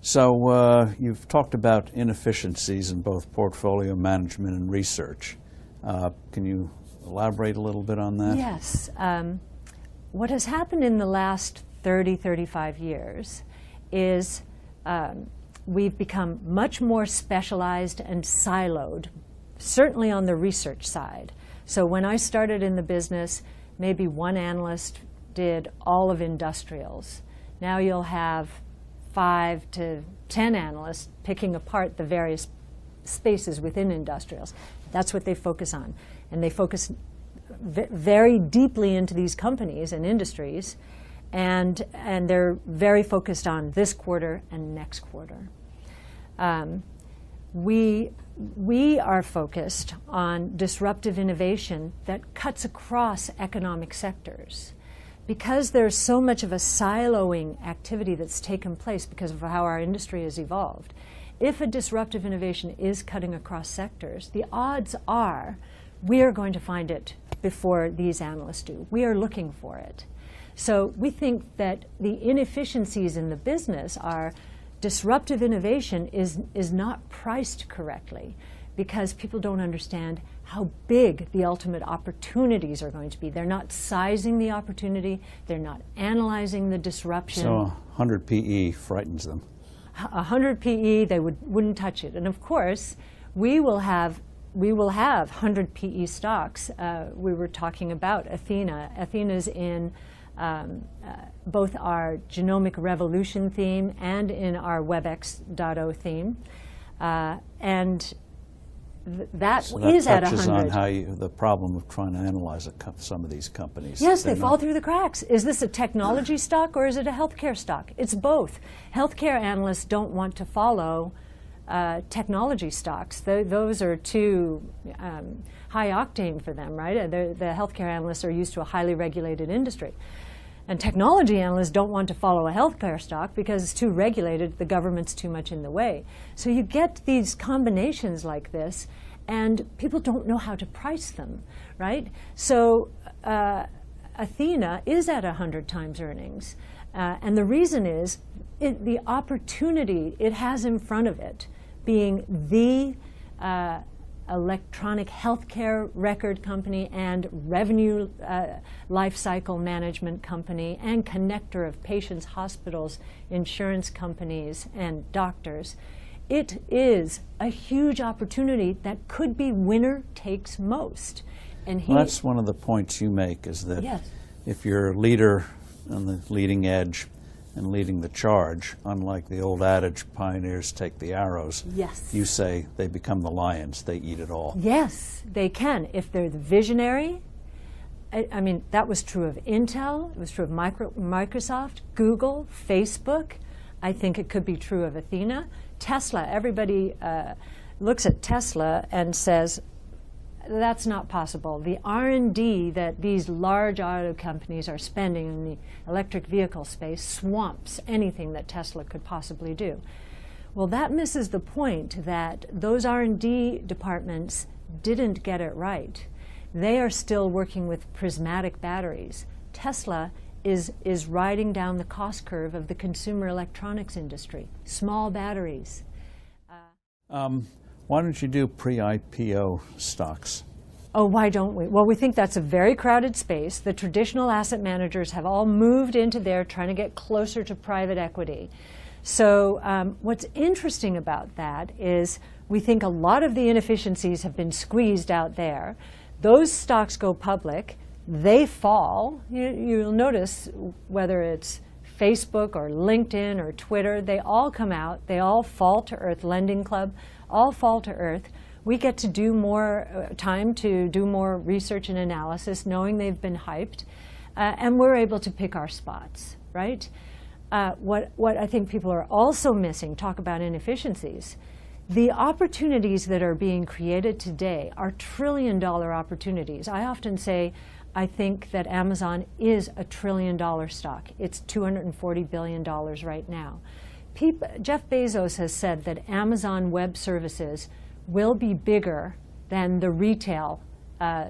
So you've talked about inefficiencies in both portfolio management and research. Can you elaborate a little bit on that? Yes. What has happened in the last 30, 35 years is we've become much more specialized and siloed, certainly on the research side. So when I started in the business, maybe one analyst did all of industrials. Now you'll have 5 to 10 analysts picking apart the various spaces within industrials. That's what they focus on. And they focus very deeply into these companies and industries, and they're very focused on this quarter and next quarter. We are focused on disruptive innovation that cuts across economic sectors. Because there's so much of a siloing activity that's taken place because of how our industry has evolved, if a disruptive innovation is cutting across sectors, the odds are we are going to find it before these analysts do. We are looking for it. So we think that the inefficiencies in the business are disruptive innovation is not priced correctly because people don't understand how big the ultimate opportunities are going to be. They're not sizing the opportunity. They're not analyzing the disruption. So 100 PE frightens them. 100 PE, they wouldn't touch it. And of course, we will have 100 PE stocks. We were talking about Athena. Athena's in both our genomic revolution theme and in our WebEx.0 theme. And that so is that at 100. touches on how the problem of trying to analyze some of these companies. Yes, they fall through the cracks. Is this a technology stock or is it a healthcare stock? It's both. Healthcare analysts don't want to follow technology stocks. Those are too high octane for them, right? The healthcare analysts are used to a highly regulated industry. And technology analysts don't want to follow a healthcare stock because it's too regulated, the government's too much in the way. So you get these combinations like this, and people don't know how to price them, right? So Athena is at 100 times earnings. And the reason is the opportunity it has in front of it, being the electronic healthcare record company and revenue life cycle management company and connector of patients, hospitals, insurance companies, and doctors. It is a huge opportunity that could be winner takes most. And well, that's one of the points you make, is that yes. If you're a leader on the leading edge and leading the charge, unlike the old adage, pioneers take the arrows, yes. You say they become the lions, they eat it all. Yes, they can. If they're the visionary, I mean, that was true of Intel, it was true of Microsoft, Google, Facebook. I think it could be true of Athena. Tesla, everybody looks at Tesla and says, that's not possible. The R&D that these large auto companies are spending in the electric vehicle space swamps anything that Tesla could possibly do. Well, that misses the point that those R&D departments didn't get it right. They are still working with prismatic batteries. Tesla is riding down the cost curve of the consumer electronics industry. Small batteries. Why don't you do pre-IPO stocks? Oh, why don't we? Well, we think that's a very crowded space. The traditional asset managers have all moved into there trying to get closer to private equity. So what's interesting about that is we think a lot of the inefficiencies have been squeezed out there. Those stocks go public. They fall. You'll notice whether it's Facebook or LinkedIn or Twitter, they all come out, they all fall to earth. Lending Club, all fall to earth. We get to do more time to do more research and analysis, knowing they've been hyped, and we're able to pick our spots, right? What I think people are also missing, talk about inefficiencies, the opportunities that are being created today are trillion-dollar opportunities. I often say, I think that Amazon is a trillion-dollar stock. It's $240 billion right now. Jeff Bezos has said that Amazon Web Services will be bigger than the retail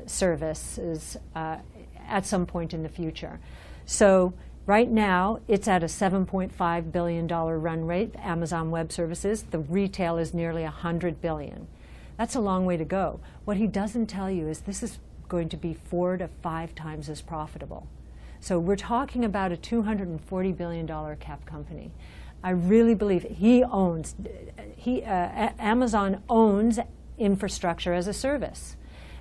services at some point in the future. So Right now, it's at a $7.5 billion run rate, Amazon Web Services. The retail is nearly $100 billion. That's a long way to go. What he doesn't tell you is this is going to be 4 to 5 times as profitable. So we're talking about a $240 billion cap company. I really believe Amazon owns infrastructure as a service.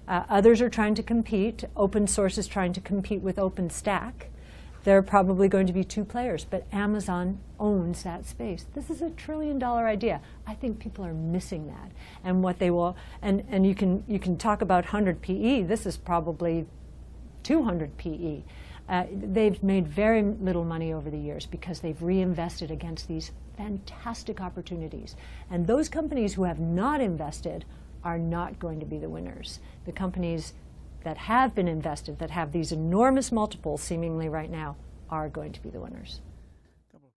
Others are trying to compete. Open source is trying to compete with OpenStack. There are probably going to be 2 players, but Amazon owns that space. This is a $1 trillion idea. I think people are missing that. And what they will, and you can talk about 100 PE. This is probably 200 PE. They've made very little money over the years because they've reinvested against these fantastic opportunities. And those companies who have not invested are not going to be the winners. The companies that have been invested, that have these enormous multiples seemingly right now, are going to be the winners.